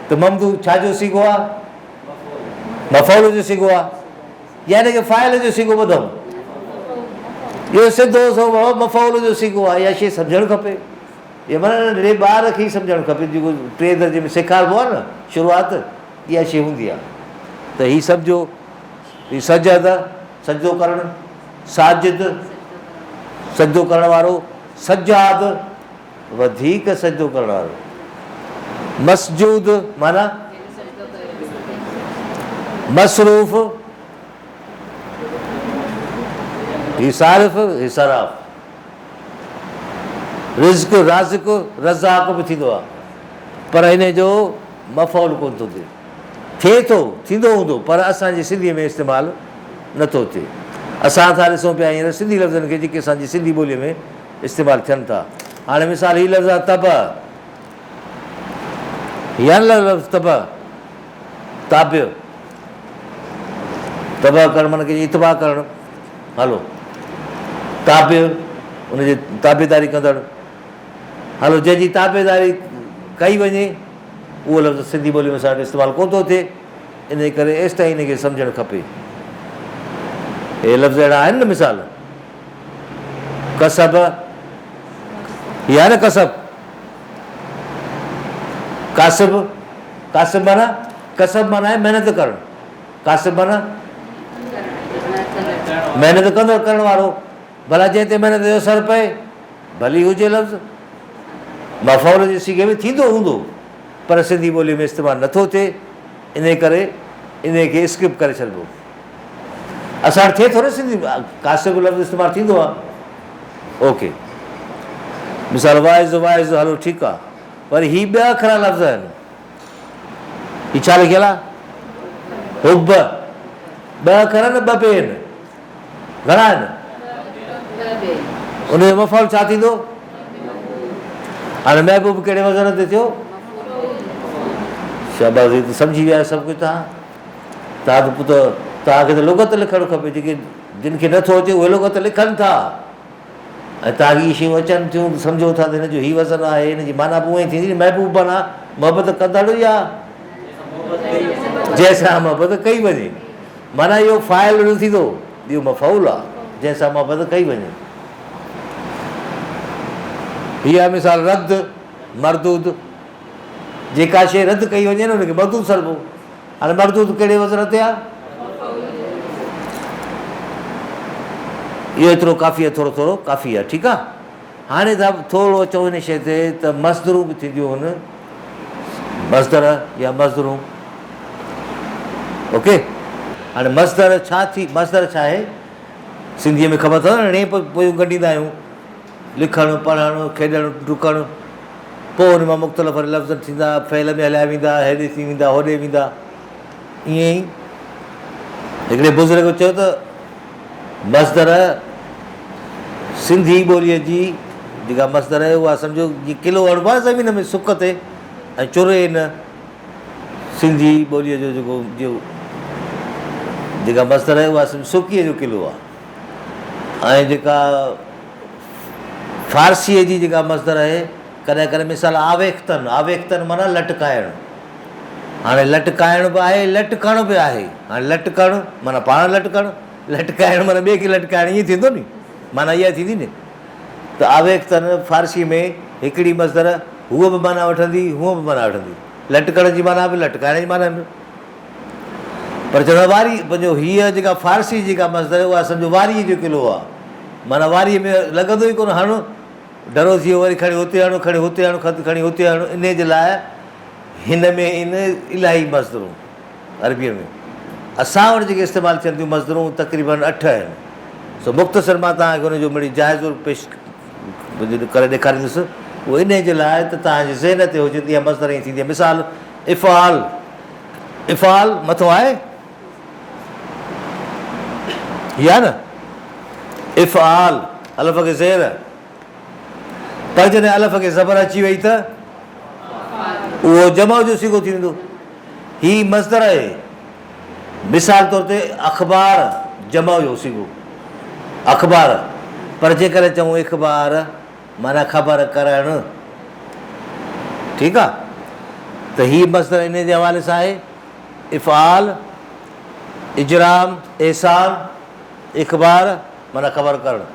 Speaker 1: त ममदू छाजो सिगो आहे मफ़ौल जो सिगो आहे यानी की फ़ाइल जो सिगो ॿुधो इहो सिधो सो मफ़ौल जो सिगो आहे इहा शइ सम्झणु खपे इहा माना नंढड़े ॿार खे ई सम्झणु खपे जेको 3 दर्जे में सेखारिबो आहे न शुरूआति इहा शइ हूंदी आहे त हीअ सम्झो हीअ सजद सजदो करणु साजिद सजदो करण वारो सजाद वधीक सजदो करण वारो मसजूद माना मसरूफ़ ही सारिफ़ ही सराफ़ रिज़्क़ राज़िक़ रज़ाक़ बि थींदो आहे पर हिन जो मफ़ौल कोन थो थिए थो थींदो हूंदो पर असांजी सिंधीअ में इस्तेमालु नथो थिए असां था ॾिसूं पिया हींअर सिंधी लफ़्ज़नि खे जेके असांजी सिंधी ॿोलीअ में इस्तेमालु थियनि था हाणे मिसाल हीअ लफ़्ज़ आहे तब या न लफ़्ज़ तब ताबियो तबाह करणु माना कंहिंजी इतबाह करणु हलो ताबियो उनजी ताबेदारी कंदड़ु हलो जंहिंजी ताबेदारी कई वञे उहो लफ़्ज़ सिंधी ॿोलीअ में असां वटि इस्तेमालु कोन थो थिए इन करे एसि ताईं हिनखे सम्झणु खपे हे लफ़्ज़ अहिड़ा आहिनि न मिसाल कसब या न कसब कासिब कासिब माना कसब माना आहे महिनत करणु कासिब माना महिनत कंदड़ करण वारो भला जंहिं ते महिनत जो असरु पए भली हुजे लफ़्ज़ मफ़ौल जे सीगे में थींदो हूंदो पर सिंधी ॿोलीअ में इस्तेमालु नथो थिए इन करे इनखे स्किप करे छॾिबो असां वटि थिए थो न सिंधी कासिब लफ़्ज़ इस्तेमालु थींदो आहे ओके मिसाल वाइज़ वाइज़ हलो ठीकु आहे वरी ही ॿिया अखर लफ़्ज़ आहिनि ही छा लिखियलु आहे हुब ॿ अखर न ॿ पे आहिनि घणा आहिनि उनजो मफ़ौल छा थींदो? हाणे महबूब कहिड़े वज़न ते थियो? शाबाज़ी, त सम्झी विया सभु कुझु तव्हां त पुटु। तव्हांखे त लुग़त लिखणु खपे, जेके जिन खे नथो अचे उहे लुग़त लिखनि था, ऐं तव्हांखे इहे शयूं अचनि थियूं त सम्झो था त हिन जो हीउ वज़न आहे, हिन जी माना बि उहा ई थींदी। महबूब माना मोहबत कंदड़ या जंहिंसां मोहबत कई वञे, माना इहो फ़ाइल न थींदो, इहो मफ़ऊल आहे जंहिंसां मोहबत कई वञे। हीअ आहे मिसाल रद्द मरदूद, जेका शइ रद्द कई वञे न हुनखे मरदूद सॾिबो। हाणे मरदूद कहिड़े वज़न ते आहे? इहो एतिरो काफ़ी आहे, थोरो थोरो काफ़ी आहे, ठीकु आहे। हाणे तव्हां थोरो अचो हिन शइ ते त मज़दरूं बि थींदियूं आहिनि, मज़दर या मज़दरूं। ओके, हाणे मज़दर छा थी? मज़दर छा आहे सिंधीअ में ख़बर अथव न? णे पोइ गंढींदा आहियूं, लिखणु पढ़णु खेॾणु डुकणु, पोइ हुन मां मुख़्तलिफ़ लफ़्ज़ थींदा, फ़इल में हलिया वेंदा, हेॾे थी वेंदा होॾे वेंदा। ईअं ई हिकिड़े बुज़ुर्ग चयो त मज़दर सिंधी ॿोलीअ जी जेका मज़दर आहे उहा सम्झो जीअं किलो हणिबो आहे ज़मीन में सुक ते, ऐं चुरे न सिंधी ॿोलीअ जो जेका मज़दर आहे उहा सुकीअ जो किलो आहे। ऐं जेका फ़ारसीअ जी जेका मज़दर आहे, कॾहिं कॾहिं मिसाल आवेख्तन, आवेख्तन माना लटकाइणु। हाणे लटकाइण बि आहे, लटकण बि आहे। हाणे लटकणु माना पाण लटकणु, लटकाइणु माना ॿिए खे लटकाइणु, ईअं थींदो नी, माना इहा थींदी न। त आवेख्तन फ़ारसी में हिकिड़ी मज़दर हूअ बि माना वठंदी, हूअ बि माना वठंदी, लटकण जी माना बि लटकाइण जी माना बि। पर चवंदा वारी पंहिंजो हीअ जेका फ़ारसी जेका मज़दर आहे उहा सम्झो वारीअ जो किलो आहे, माना वारीअ में लॻंदो ई कोन हणु, डरो थी वियो वरी खणी हुते हणु, खणी हुते हणु, खणी हुते हणु। इन जे लाइ हिन में इन इलाही मज़दरूं अरबीअ में। असां वटि जेके इस्तेमालु थियनि थियूं मज़दरूं तक़रीबन 8 आहिनि। सो मुख़्तसिर मां तव्हांखे हुनजो मिड़ी जाइज़ो पेश करे ॾेखारींदुसि। उहो इन जे लाइ त तव्हांजे ज़हन ते हुजे इहा मज़दर ई थींदी आहे। मिसाल इफ़ाल, इफ़ाल मथो आहे, इहा न इफ़ाल अलफ़ खे ज़ेर, पर जॾहिं अलफ़ खे ज़बर अची वई त उहो जमा जो सिगो थी वेंदो। हीअ मज़दर आहे। मिसाल तौर ते अख़बार जमा जो सिगो अख़बार, पर जेकॾहिं चऊं इख़बार माना ख़बर करणु, ठीकु आहे। त हीअ मज़दर इन जे हवाले सां आहे इफ़ाल, इजराम, एहसान, इख़बार माना ख़बर करणु,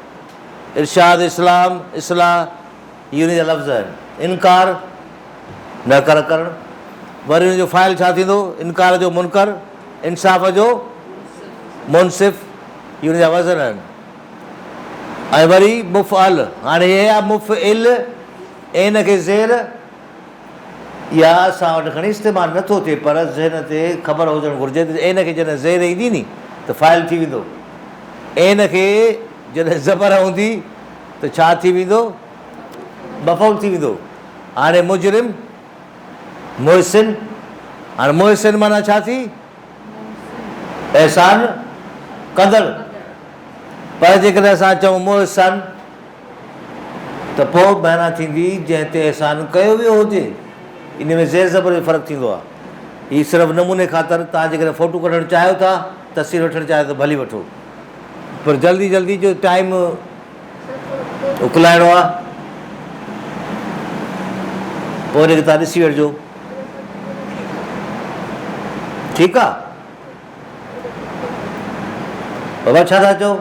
Speaker 1: इरशाद, इस्लाम, इस्लाह, इहे उन जा लफ़्ज़ आहिनि। इनकार न कर करणु, वरी हुनजो फ़ाइल छा थींदो? इनकार जो मुनकर, इंसाफ़ जो मुनसिफ़, इहे हुन जा वज़न आहिनि। ऐं वरी मुफ़अल, हाणे हे आहे मुफ़इल, इन खे ज़ेर, इहा असां वटि खणी इस्तेमालु नथो थिए, पर ज़हन ते ख़बर हुजणु घुरिजे त इन खे जॾहिं ज़ेर ईंदी नी त फ़ाइल थी वेंदो, इन खे जॾहिं ज़बर हूंदी त छा थी वेंदो? मफ़ऊल थी वेंदो। हाणे मुजरिम, मुहसिन, हाणे मुहसिन माना छा थी? एहसान कंदड़। पर जेकॾहिं असां चऊं मुहसन त पोइ माना थींदी जंहिं ते एहसान कयो वियो हुजे। इन में ज़ेर ज़बर जो फ़र्क़ु थींदो आहे। हीअ सिर्फ़ु नमूने ख़ातिर, तव्हां जेकॾहिं फ़ोटो कढणु चाहियो था, तस्वीर वठणु चाहियो त भली वठो, पर जल्दी जल्दी जो टाइम उकलाइणो आहे, पोइ हिनखे तव्हां ॾिसी वठिजो, ठीकु आहे। बाबा छा था चओ?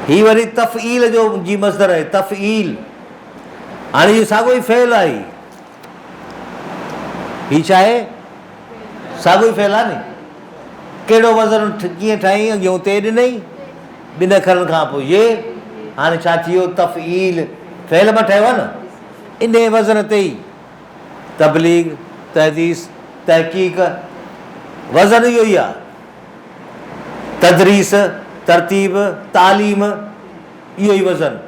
Speaker 1: हीअ वरी तफ़ईल जो जी मज़दर आहे, तफ़ईल। हाणे इहो साॻियो ई फ़इल आहे, हीअ छा आहे? साॻियो ई फ़इल आहे नी। कहिड़ो वज़न कीअं ठाहीं? अॻियूं ते ॾिनई 2 अखरनि खां पोइ ये, हाणे छा थी वियो? तफ़ईल, फ़इल मां ठहियो आहे न, इन वज़न ते ई तबलीग, तहदीस, तहक़ीक़, वज़न इहो ई आहे। तदरीस, तरतीब, तालीम, इहो ई वज़न।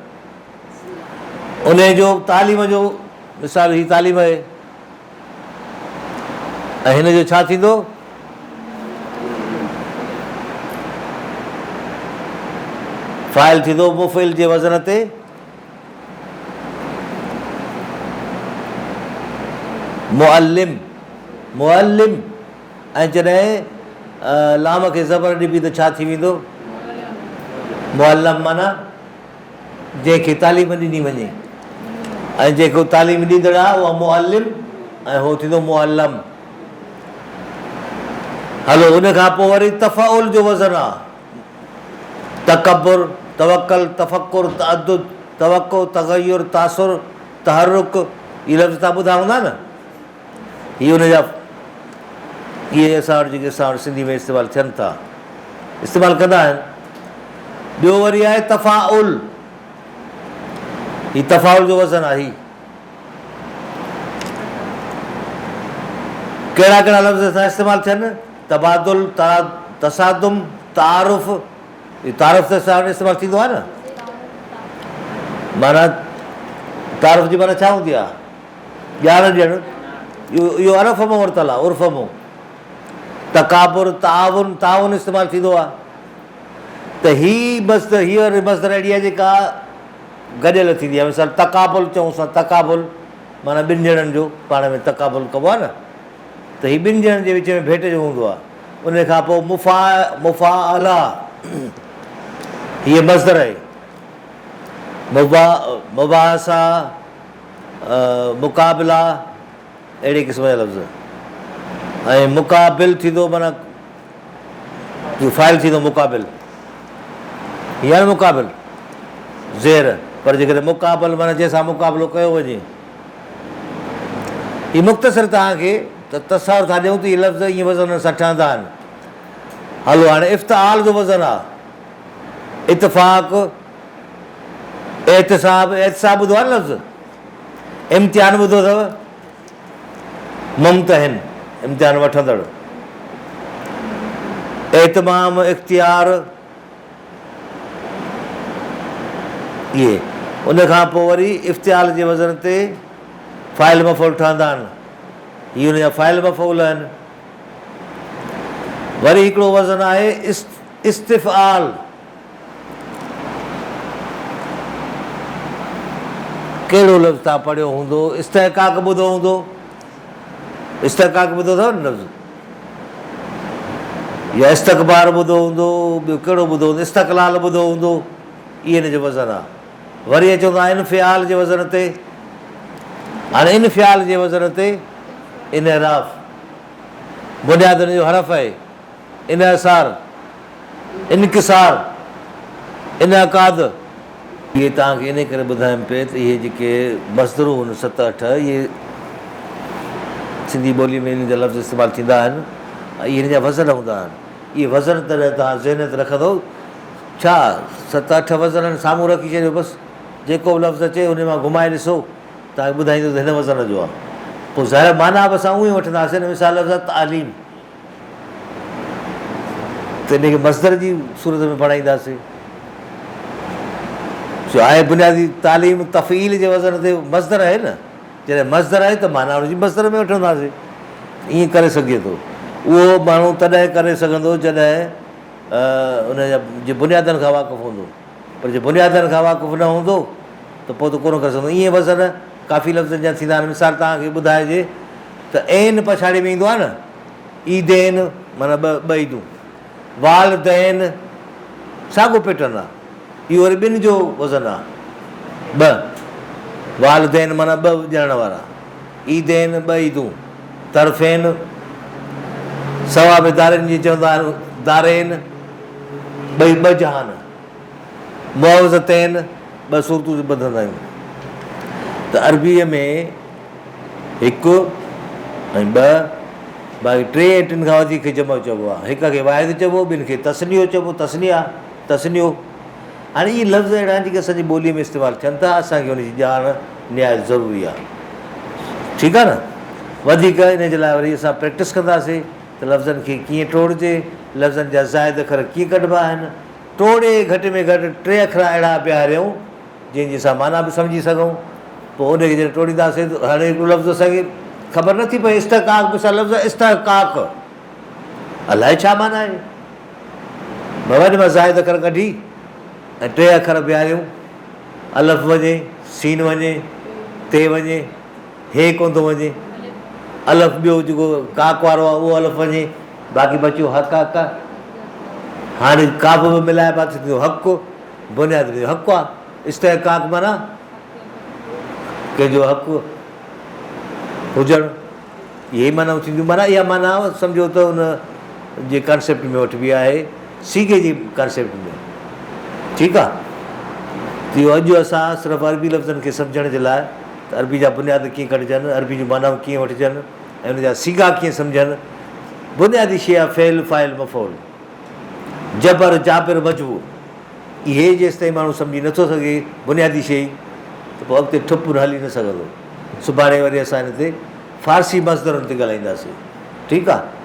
Speaker 1: उन जो तालीम जो मिसाल ही तालीम आहे, ऐं हिन जो छा थींदो? फ़ाइल थींदो मुफ़िल जे वज़न ते मुअल्लिम मुअल्लिम। ऐं जॾहिं लाम खे ज़बर ॾिबी त छा थी वेंदो? मुअल्लम माना जंहिंखे तालीम ॾिनी वञे, ऐं जेको तालीम ॾींदड़ आहे उहा मुअल्लिम ऐं उहो थींदो मुअल्लम। हलो, उन खां पोइ वरी तफ़ाउल जो वज़न आहे तकबुर, तवक्कल, तफ़क्कुर, तअद्दुद, तवक्को, तग़य्युर, तासुर, तहरुक। इहे लफ़्ज़ तव्हां ॿुधा हूंदा न, इहे उनजा इहे असां वटि जेके असां वटि सिंधी में इस्तेमालु थियनि था, इस्तेमालु कंदा आहिनि। ॿियो वरी आहे तफ़ाउल। हीउ तफ़ाउल जो वज़न आहे। हीउ कहिड़ा कहिड़ा लफ़्ज़ सां इस्तेमालु थियनि? तबादुल, तसादुम, तारुफ़। इहो तारुफ़ त असां वटि इस्तेमालु थींदो आहे न। माना तारुफ़ जी माना छा हूंदी आहे? ॼाण ॾियणु। इहो अरफ़ मां वरितलु आहे, उर्फ़ मां। तकाबुर, ताउन, ताउन इस्तेमालु थींदो आहे। त हीअ मस्दर अहिड़ी आहे जेका गॾियल थींदी आहे। मिसाल तकाबुल चऊं असां, तकाबुल माना ॿिनि ॼणनि जो पाण में तकाबुल कबो आहे न, त हीउ ॿिनि ॼणनि जे विच में भेट जो हूंदो आहे। उन खां पोइ मुफ़ाअला, हीअ मस्दर आहे। मुबासा, मुक़ाबिला, अहिड़े क़िस्म जा लफ़्ज़। ऐं मुक़ाबिल थींदो माना फ़ाइल थींदो मुक़ाबिल। हीअ आहे न मुक़ाबिल ज़ेर, पर जेकॾहिं मुक़ाबिल माना जंहिंसां मुक़ाबिलो कयो वञे। हीअ मुख़्तसिर तव्हांखे त तसवुरु था ॾियूं त इहे लफ़्ज़ ईअं वज़न सां ठहंदा आहिनि। हलो, हाणे इफ़्ताल जो वज़न आहे इतफ़ाक़, एहतिसाब। एहतिसाब ॿुधो आहे न लफ़्ज़? इम्तिहान ॿुधो अथव? मुम्तहिन, इम्तिहान वठंदड़। एतमाम, इख़्तियार, इहे। उन खां पोइ वरी इफ़्तियाल जे वज़न ते फ़ाइल मफ़ूल ठहंदा आहिनि। इहे उन जा फ़ाइल मफ़ूल आहिनि। वरी हिकिड़ो वज़न आहे इस्तिफ़आल। कहिड़ो लफ़्ज़ तव्हां पढ़ियो हूंदो? इस्तिहक़ाक़ ॿुधो हूंदो? इस्तिहक़ाक़ ॿुधो अथव न लफ़्ज़? या इस्तक़बार ॿुधो हूंदो? ॿियो कहिड़ो ॿुधो हूंदो? इस्तक़लाल ॿुधो हूंदो? इहे हिन जो वज़न आहे। वरी अचूं था इनफ़ियाल जे वज़न ते। हाणे इनफ़ियाल जे वज़न ते इनराफ़, बुनियादनि जो हरफ़ आहे। इनसार, इनकिसार, इनकाद। इहे तव्हांखे इन करे ॿुधाइनि पिए त इहे जेके मस्दरूं आहिनि 7-8, इहे सिंधी ॿोलीअ में इन जा लफ़्ज़ इस्तेमालु थींदा आहिनि ऐं इहे हिन जा वज़न हूंदा आहिनि। इहे वज़न तॾहिं तव्हां ज़हनियत रखंदो छा 7-8 वज़न साम्हूं रखी छॾियो, बसि जेको बि लफ़्ज़ अचे उन मां घुमाए ॾिसो, तव्हांखे ॿुधाईंदो त हिन वज़न जो आहे। पोइ ज़ाहिर माना बि असां उहो ई वठंदासीं न। मिसाल लफ़्ज़ आहे तालीम, त इनखे मस्दर जी सूरत में पढ़ाईंदासीं। छो आहे बुनियादी तालीम तफ़ील जे वज़न ते मस्दर आहे न। जॾहिं मस्दर आहे त माना हुनजी मस्दर में वठंदासीं। ईअं करे सघे थो उहो माण्हू तॾहिं करे सघंदो जॾहिं उनजा जे बुनियादनि खां वाक़ुफ़ु हूंदो। पर जे बुनियादनि खां वाक़ुफ़ु न हूंदो त पोइ त कोन करे सघंदो। ईअं वज़न काफ़ी लफ़्ज़नि जा थींदा आहिनि। मिसाल तव्हांखे ॿुधाइजे त ऐन पछाड़ी में ईंदो आहे न, ईदेन माना ॿ ईदूं। वालदैन साॻियो पैटर्न आहे। इहो वरी ॿिनि जो वज़न आहे, ॿ। वालदैन माना ॿ ॼणण वारा, ईदेन ॿ ईदूं। तरफ़ेन सवा में दारनि जी चवंदा आहिनि, दारेन ॿई ॿ जहान। मुआवज़तैन ॿ सूरतूं ॿधंदा आहियूं। त अरबीअ में हिकु ऐं ॿ, बाक़ी 3 ऐं 3 खां वधीक जमो चइबो आहे। हिक खे वाहिद चइबो, ॿिनि खे तस्नियो चइबो, तस्नियो। हाणे इहे लफ़्ज़ अहिड़ा आहिनि जेके असांजी ॿोलीअ में इस्तेमालु थियनि था। असांखे हुनजी ॼाण निहायत ज़रूरी आहे। ठीकु आहे न? वधीक इन जे लाइ वरी असां प्रैक्टिस कंदासीं त लफ़्ज़नि खे कीअं टोड़िजे, लफ़्ज़नि जा ज़ाइद अखर कीअं कढिबा आहिनि। टोड़े घटि में घटि 3 अखर अहिड़ा ॿिहारियूं जंहिंजी असां माना बि सम्झी सघूं। पोइ उनखे जॾहिं टोड़ींदासीं त हाणे हिकिड़ो लफ़्ज़ असांखे ख़बर नथी पए, इस्तक़ाक़ मिसाल लफ़्ज़ इस्तक़ाक़, अलाए छा माना आहे। वरी मां ज़ाइद अखर कढी ऐं 3 अखर बीहारियूं, अलफ़ वञे, सीन वञे, ते वञे, हे कोन थो वञे, अलफ़ ॿियो जेको काक वारो आहे उहो अलफ़ वञे, बाक़ी बचियो हक़ हक़। हाणे काब बि मिलाए पासे थींदो हक़, बुनियाद में हक़ आहे। इस्तेहकाक माना कंहिंजो हक़ हुजणु, इहे माना थींदियूं। माना इहा माना सम्झो त उन जे कॉन्सेप्ट में वठिबी आहे, सीगे जी कॉन्सेप्ट में। ठीकु आहे। त इहो अॼु असां सिर्फ़ु अरबी लफ़्ज़नि खे सम्झण जे लाइ त अरबी जा बुनियाद कीअं कढिजनि, अरबी जूं मानाऊं कीअं वठिजनि ऐं उन जा सीगा कीअं सम्झनि। बुनियादी शइ आहे फ़ेल, फ़ाइल, मफ़ौल, जबर, जाबिर, मजबूर। इहे जेसिताईं माण्हू सम्झी नथो सघे बुनियादी शइ, त पोइ अॻिते ठुप हली न सघंदो। सुभाणे वरी असां हिन ते फ़ारसी मज़दरनि ते ॻाल्हाईंदासीं। ठीकु आहे।